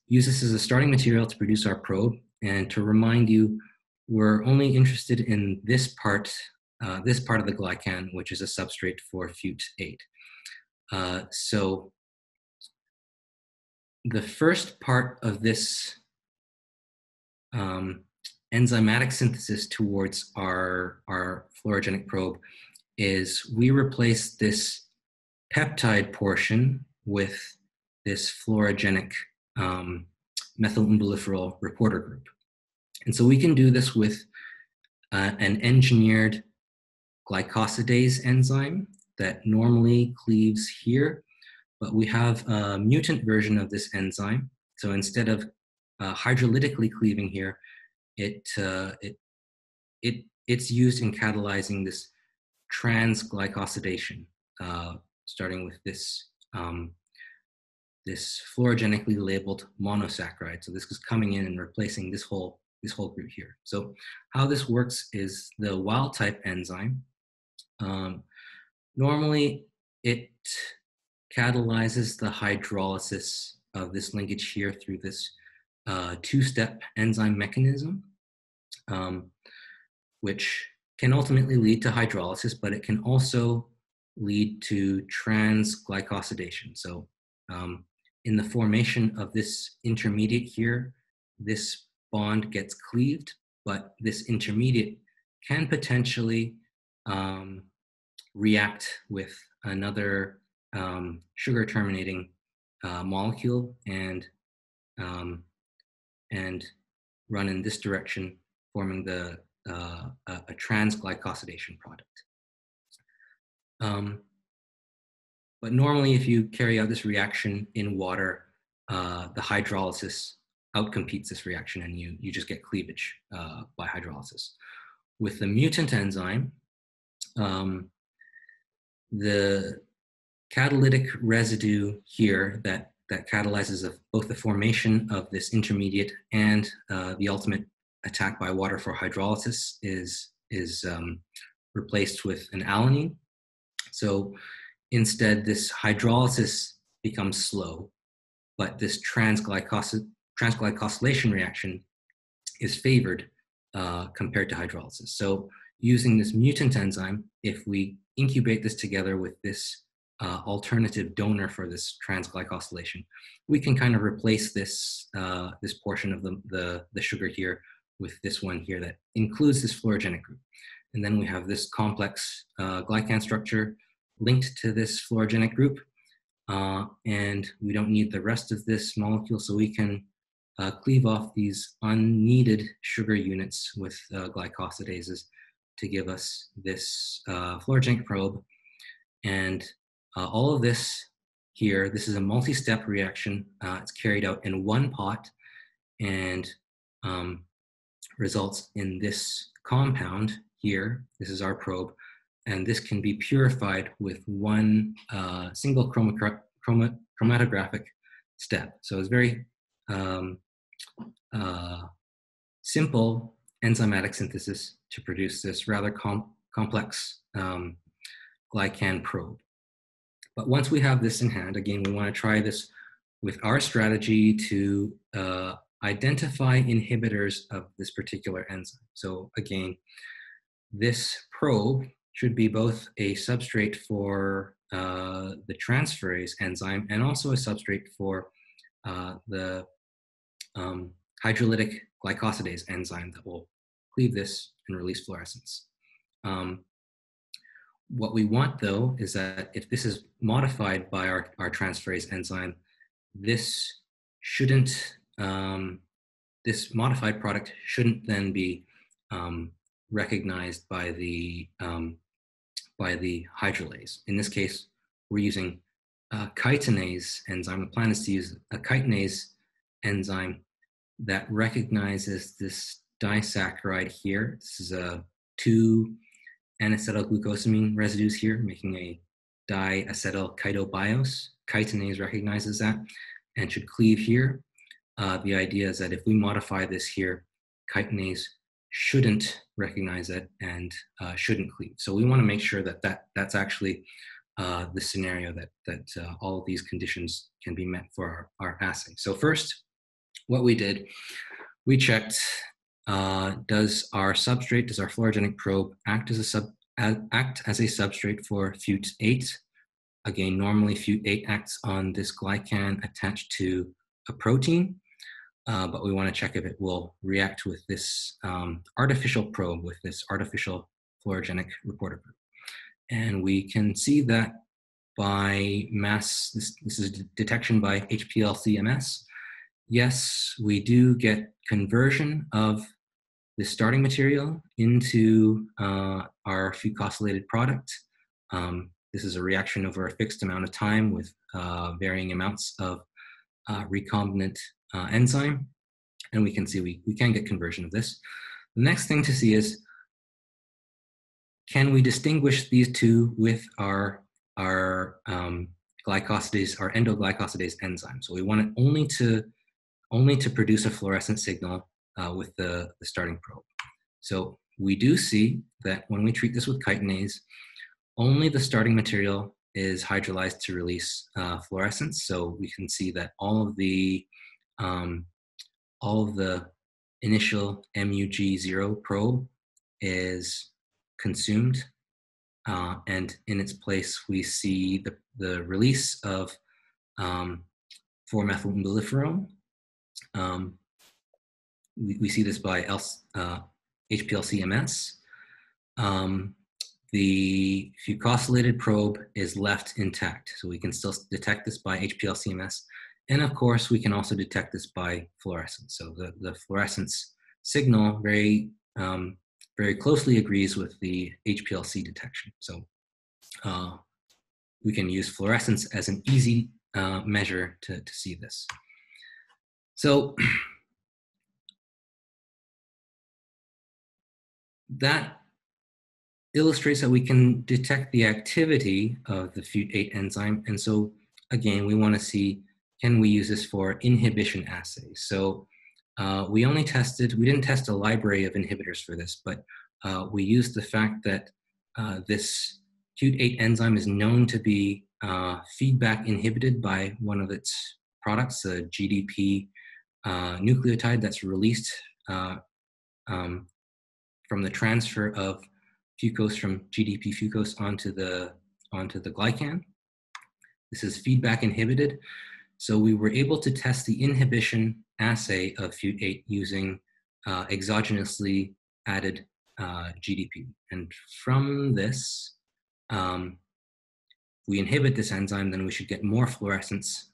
A: use this as a starting material to produce our probe. And to remind you, we're only interested in this part of the glycan, which is a substrate for Fut8. So the first part of this enzymatic synthesis towards our fluorogenic probe is we replace this peptide portion with this fluorogenic methyl umbelliferol reporter group. And so we can do this with an engineered glycosidase enzyme that normally cleaves here, but we have a mutant version of this enzyme. So instead of hydrolytically cleaving here, it's used in catalyzing this transglycosidation, starting with this this fluorogenically labeled monosaccharide. So this is coming in and replacing this whole group here. So how this works is the wild type enzyme, normally it catalyzes the hydrolysis of this linkage here through this two-step enzyme mechanism, which can ultimately lead to hydrolysis, but it can also lead to transglycosidation. So in the formation of this intermediate here, this bond gets cleaved, but this intermediate can potentially react with another sugar terminating molecule and run in this direction, forming a transglycosidation product. But normally, if you carry out this reaction in water, the hydrolysis outcompetes this reaction, and you just get cleavage by hydrolysis. With the mutant enzyme, the catalytic residue here that catalyzes both the formation of this intermediate and the ultimate attack by water for hydrolysis is replaced with an alanine. So instead, this hydrolysis becomes slow, but this transglycosylation reaction is favored compared to hydrolysis. So using this mutant enzyme, if we incubate this together with this alternative donor for this transglycosylation, we can kind of replace this this portion of the sugar here with this one here that includes this fluorogenic group. And then we have this complex glycan structure linked to this fluorogenic group, and we don't need the rest of this molecule, so we can cleave off these unneeded sugar units with glycosidases to give us this fluorogenic probe. And all of this here, this is a multi-step reaction. It's carried out in one pot and results in this compound here. This is our probe, and this can be purified with one single chromatographic step. So it's very simple enzymatic synthesis to produce this rather complex glycan probe. But once we have this in hand, again, we want to try this with our strategy to identify inhibitors of this particular enzyme. So again, this probe should be both a substrate for the transferase enzyme and also a substrate for the hydrolytic glycosidase enzyme that will cleave this and release fluorescence. What we want, though, is that if this is modified by our transferase enzyme, this shouldn't, this modified product shouldn't then be recognized by the by the hydrolase. In this case, we're using a chitinase enzyme. The plan is to use a chitinase enzyme that recognizes this disaccharide here. This is two N-acetylglucosamine residues here, making a diacetylchitobiose. Chitinase recognizes that and should cleave here. The idea is that if we modify this here, chitinase shouldn't recognize it and shouldn't cleave. So we want to make sure that that's actually the scenario that all of these conditions can be met for our assay. So first, what we did, we checked, does our fluorogenic probe act as a substrate for FUT8? Again, normally FUT8 acts on this glycan attached to a protein, but we want to check if it will react with this artificial probe, with this artificial fluorogenic reporter probe. And we can see that by mass, this is detection by HPLC-MS. Yes, we do get conversion of the starting material into our fucosylated product. This is a reaction over a fixed amount of time with varying amounts of recombinant enzyme. And we can see we can get conversion of this. The next thing to see is, can we distinguish these two with our glycosidase, our endoglycosidase enzyme? So we want it only to produce a fluorescent signal with the starting probe. So we do see that when we treat this with chitinase, only the starting material is hydrolyzed to release fluorescence. So we can see that all of the initial MUG0 probe is consumed, and in its place we see the release of 4-methylmolifferone. We see this by HPLC-MS. The fucosylated probe is left intact, so we can still detect this by HPLC-MS. And of course, we can also detect this by fluorescence. So the fluorescence signal very closely agrees with the HPLC detection. So we can use fluorescence as an easy measure to see this. So that illustrates that we can detect the activity of the FUT8 enzyme. And so again, we want to see, can we use this for inhibition assays? So we didn't test a library of inhibitors for this, but we used the fact that this FUT8 enzyme is known to be feedback inhibited by one of its products, a GDP nucleotide that's released from the transfer of fucose from GDP fucose onto the glycan. This is feedback inhibited. So we were able to test the inhibition assay of FUT8 using exogenously added GDP. And from this, we inhibit this enzyme, then we should get more fluorescence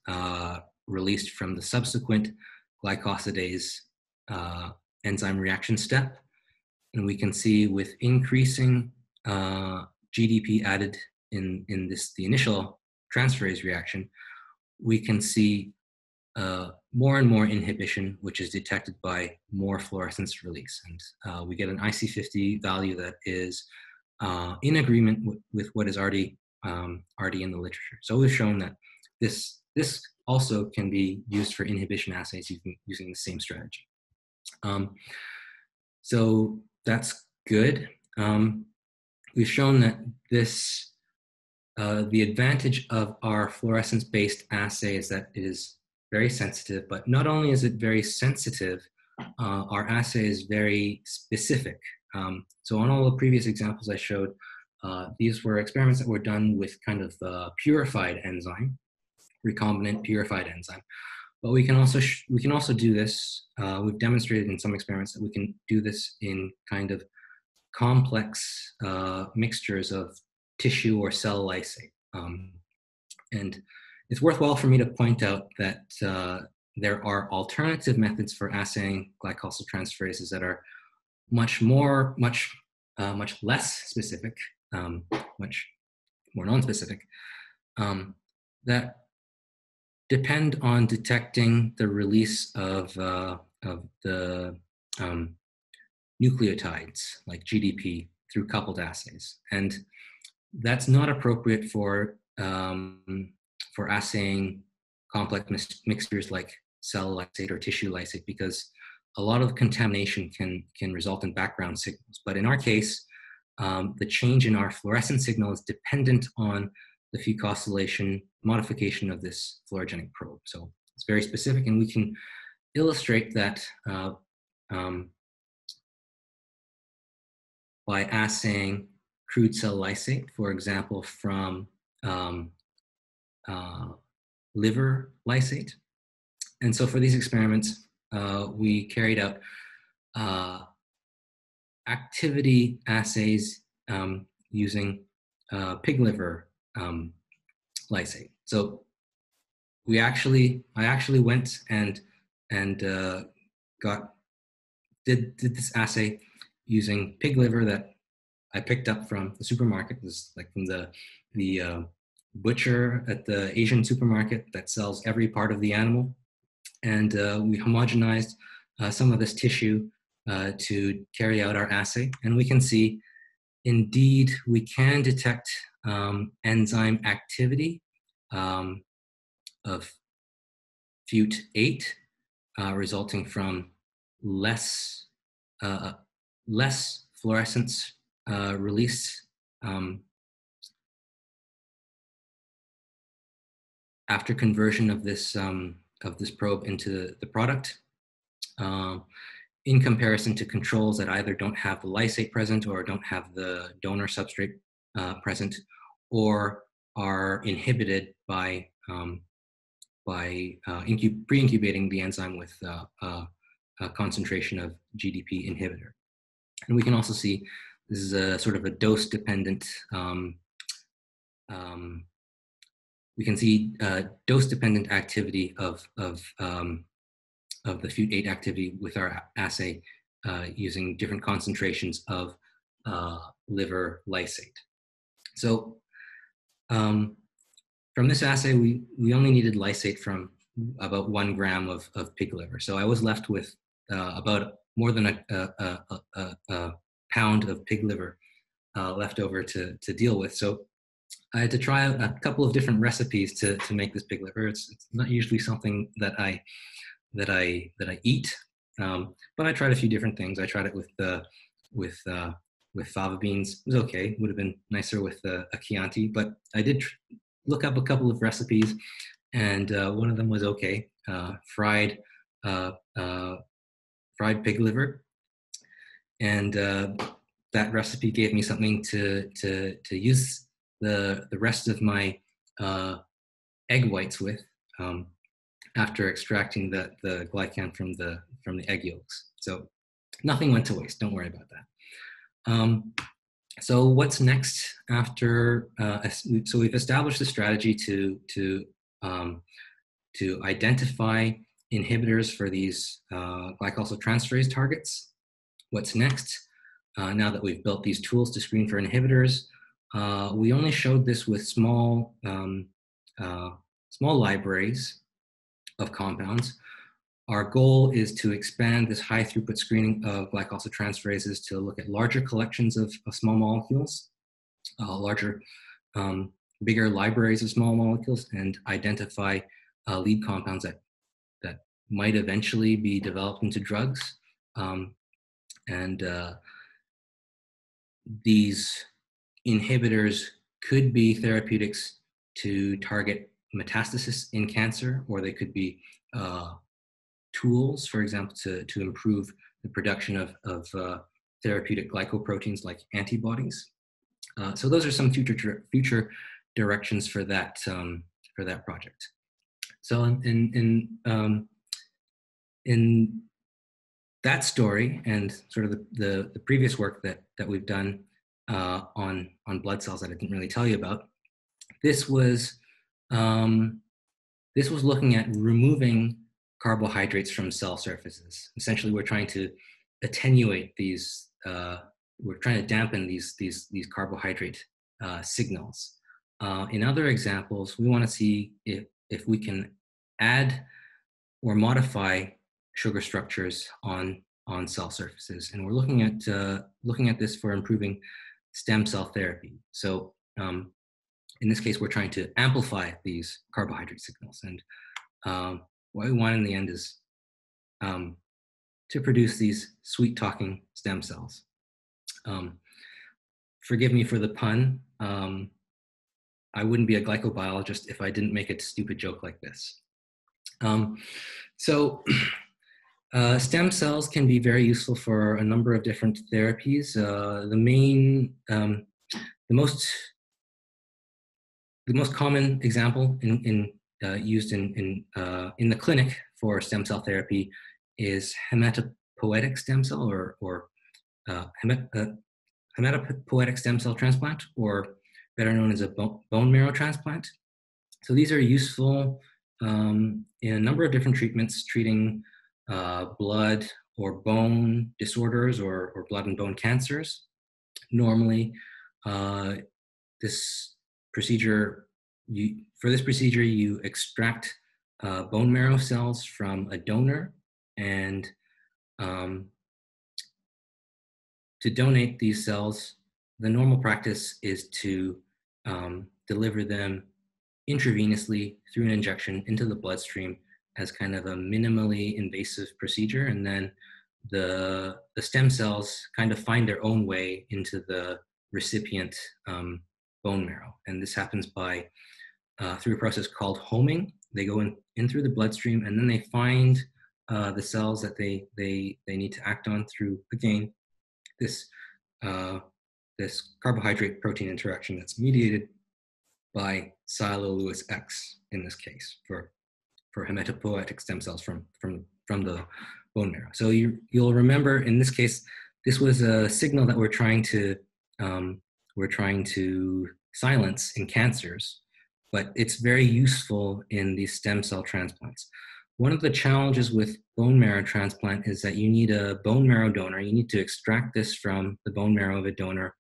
A: released from the subsequent glycosidase enzyme reaction step. And we can see with increasing GDP added in the initial transferase reaction, we can see more and more inhibition, which is detected by more fluorescence release. And we get an IC50 value that is in agreement with what is already in the literature. So we've shown that this also can be used for inhibition assays using the same strategy. So that's good. We've shown that the advantage of our fluorescence-based assay is that it is very sensitive, but not only is it very sensitive, our assay is very specific. So on all the previous examples I showed, these were experiments that were done with kind of purified enzyme, recombinant purified enzyme. But we can also do this. We've demonstrated in some experiments that we can do this in kind of complex mixtures of tissue or cell lysate. And it's worthwhile for me to point out that there are alternative methods for assaying glycosyltransferases that are much less specific much more non-specific, that depend on detecting the release of the nucleotides like GDP through coupled assays. And that's not appropriate for assaying complex mixtures like cell lysate or tissue lysate, because a lot of contamination can result in background signals. But in our case, the change in our fluorescent signal is dependent on the fucosylation modification of this fluorogenic probe. So it's very specific, and we can illustrate that by assaying crude cell lysate, for example, from liver lysate. And so for these experiments, we carried out activity assays using pig liver lysate. So I actually went and did this assay using pig liver that I picked up from the supermarket. This is like from the butcher at the Asian supermarket that sells every part of the animal. And we homogenized some of this tissue to carry out our assay. And we can see, indeed, we can detect enzyme activity of FUT8, resulting from less fluorescence released after conversion of this probe into the product, in comparison to controls that either don't have the lysate present or don't have the donor substrate present, or are inhibited by pre-incubating the enzyme with a concentration of GDP inhibitor. And we can also see this is a sort of a dose-dependent. We can see dose-dependent activity of the FUT8 activity with our assay using different concentrations of liver lysate. So from this assay, we only needed lysate from about 1 gram of pig liver. So I was left with about more than a pound of pig liver left over to deal with. So I had to try out a couple of different recipes to make this pig liver. It's not usually something that I eat, but I tried a few different things. I tried it with fava beans. It was okay. Would have been nicer with a Chianti, but I did look up a couple of recipes, and one of them was okay. Fried pig liver, and that recipe gave me something to use the rest of my egg whites with, after extracting the glycan from the egg yolks. So nothing went to waste. Don't worry about that. So what's next after? So we've established a strategy to identify inhibitors for these glycosyltransferase targets. What's next? Now that we've built these tools to screen for inhibitors, we only showed this with small libraries of compounds. Our goal is to expand this high throughput screening of glycosyltransferases to look at larger collections of small molecules, bigger libraries of small molecules, and identify lead compounds that might eventually be developed into drugs. These inhibitors could be therapeutics to target metastasis in cancer, or they could be tools, for example, to improve the production of therapeutic glycoproteins like antibodies. So those are some future directions for that project. So in that story and sort of the previous work that we've done on blood cells that I didn't really tell you about, this was looking at removing carbohydrates from cell surfaces. Essentially, we're trying to attenuate these we're trying to dampen these carbohydrate signals. In other examples, we want to see if we can add or modify sugar structures on cell surfaces, and we're looking at this for improving stem cell therapy. So in this case, we're trying to amplify these carbohydrate signals, and what we want in the end is to produce these sweet-talking stem cells. Forgive me for the pun. I wouldn't be a glycobiologist if I didn't make a stupid joke like this. Stem cells can be very useful for a number of different therapies. The most common example used in the clinic for stem cell therapy is hematopoietic stem cell or hematopoietic stem cell transplant, or better known as a bone marrow transplant. So these are useful in a number of different treatments, treating blood or bone disorders or blood and bone cancers. Normally, for this procedure, you extract bone marrow cells from a donor, and to donate these cells, the normal practice is to deliver them intravenously through an injection into the bloodstream as kind of a minimally invasive procedure, and then the stem cells kind of find their own way into the recipient bone marrow. And this happens by through a process called homing. They go in through the bloodstream, and then they find the cells that they need to act on through, again, this carbohydrate protein interaction that's mediated by cellular X in this case for hematopoietic stem cells from the bone marrow. So you'll remember in this case, this was a signal that we're trying to silence in cancers, but it's very useful in these stem cell transplants. One of the challenges with bone marrow transplant is that you need a bone marrow donor. You need to extract this from the bone marrow of a donor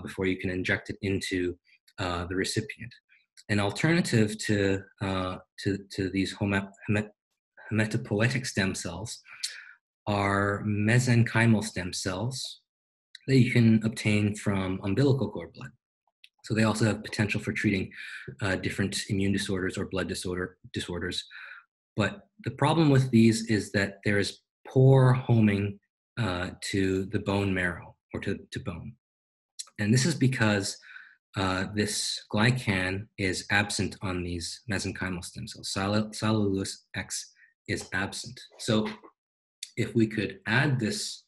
A: before you can inject it into the recipient. An alternative to these hematopoietic stem cells are mesenchymal stem cells that you can obtain from umbilical cord blood. So they also have potential for treating different immune disorders or blood disorders. But the problem with these is that there is poor homing to the bone marrow or to bone. And this is because this glycan is absent on these mesenchymal stem cells. Cellular X is absent. So if we could add this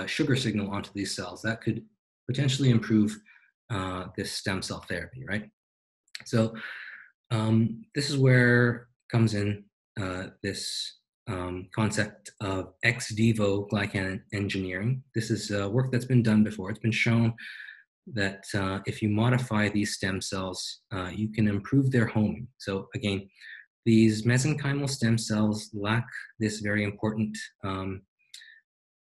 A: sugar signal onto these cells, that could potentially improve this stem cell therapy, right? So this is where comes in this concept of ex vivo glycan engineering. This is work that's been done before. It's been shown that if you modify these stem cells, you can improve their homing. So again, these mesenchymal stem cells lack this very important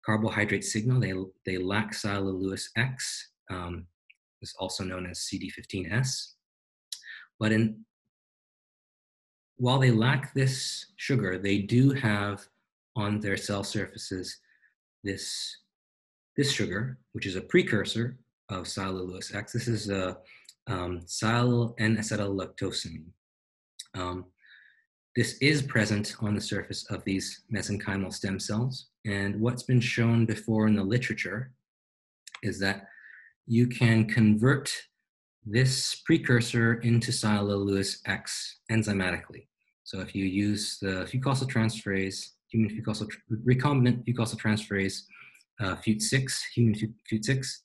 A: carbohydrate signal. They lack cellular X, is also known as CD15S. But while they lack this sugar, they do have on their cell surfaces this sugar, which is a precursor of cellular X. This is a silyl N-acetyllactosamine. This is present on the surface of these mesenchymal stem cells. And what's been shown before in the literature is that you can convert this precursor into cellular X enzymatically. So if you use the fucosyltransferase, recombinant fucosyltransferase FUT6, human FUT6,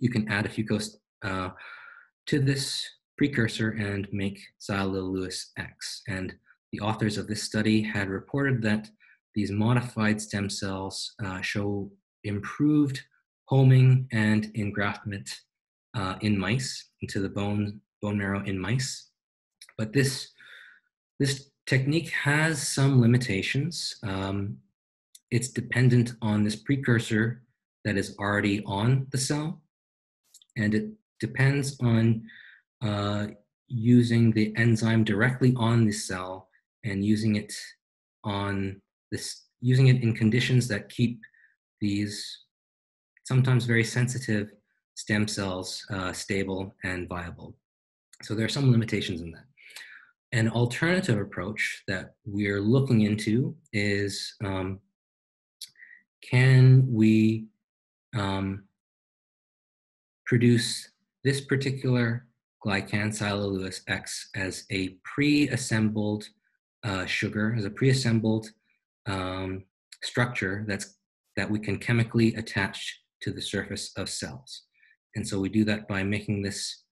A: you can add a fucose to this precursor and make cellular X. And the authors of this study had reported that these modified stem cells show improved homing and engraftment in mice, into the bone marrow in mice. But this technique has some limitations. It's dependent on this precursor that is already on the cell. And it depends on using the enzyme directly on the cell and using it in conditions that keep these sometimes very sensitive stem cells stable and viable. So there are some limitations in that. An alternative approach that we're looking into is, can we produce this particular glycan, cellulose X, as a pre-assembled sugar, as a pre-assembled structure that we can chemically attach to the surface of cells. And so we do that by making this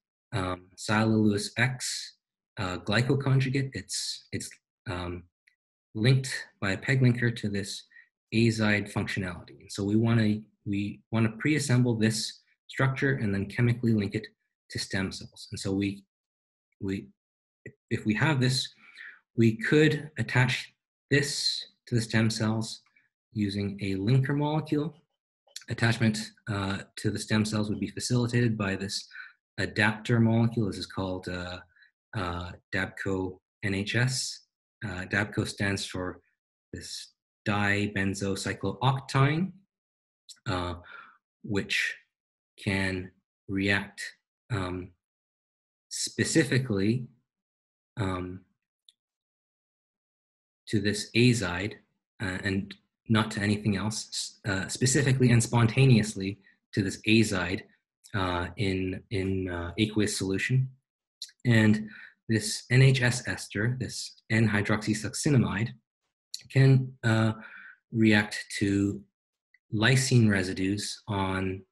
A: cellulose X glycoconjugate. It's linked by a PEG linker to this azide functionality. And so we want to pre-assemble this structure and then chemically link it to stem cells. And so if we have this, we could attach this to the stem cells using a linker molecule. Attachment to the stem cells would be facilitated by this adapter molecule. This is called DABCO NHS. DABCO stands for this dibenzocyclooctine, which can react specifically to this azide and not to anything else, specifically and spontaneously to this azide in aqueous solution. And this NHS ester, this N-hydroxysuccinimide, can react to lysine residues on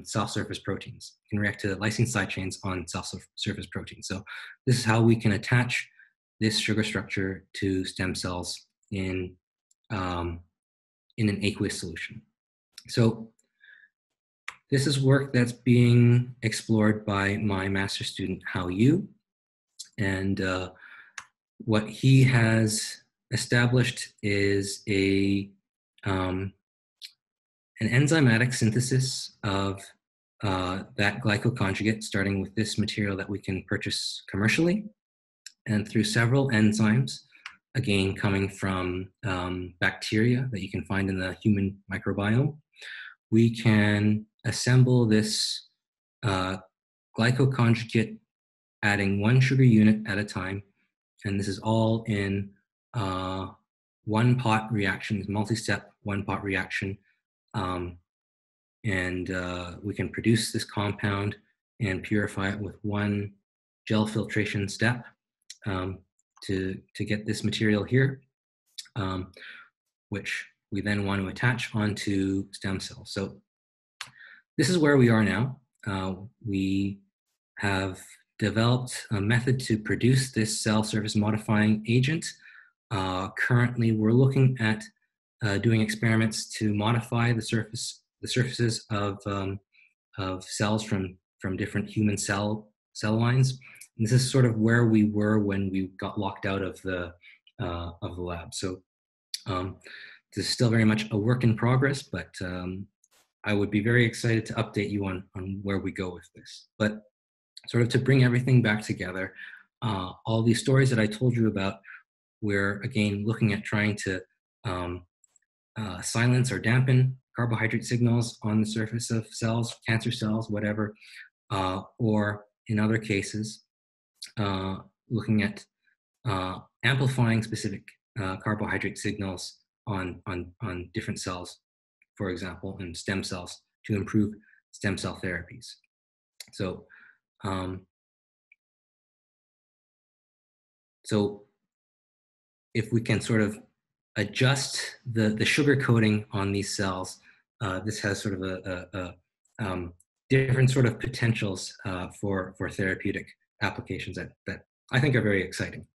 A: cell surface proteins. It can react to lysine side chains on cell surface proteins. So this is how we can attach this sugar structure to stem cells in an aqueous solution. So this is work that's being explored by my master's student, Hao Yu. And what he has established is an enzymatic synthesis of that glycoconjugate, starting with this material that we can purchase commercially, and through several enzymes, again, coming from bacteria that you can find in the human microbiome, we can assemble this glycoconjugate, adding one sugar unit at a time. And this is all in one-pot reaction, multi-step one-pot reaction. And we can produce this compound and purify it with one gel filtration step to get this material here, which we then want to attach onto stem cells. So this is where we are now. We have developed a method to produce this cell surface modifying agent. Currently, we're looking at doing experiments to modify the surfaces of cells from different human cell lines. And this is sort of where we were when we got locked out of the lab. So this is still very much a work in progress, but I would be very excited to update you on where we go with this. But sort of to bring everything back together, all these stories that I told you about, we're again looking at trying to silence or dampen carbohydrate signals on the surface of cells, cancer cells, whatever, or in other cases, looking at amplifying specific carbohydrate signals on different cells, for example, in stem cells, to improve stem cell therapies. So, so if we can sort of adjust the sugar coating on these cells, this has sort of a different sort of potentials for therapeutic applications that I think are very exciting.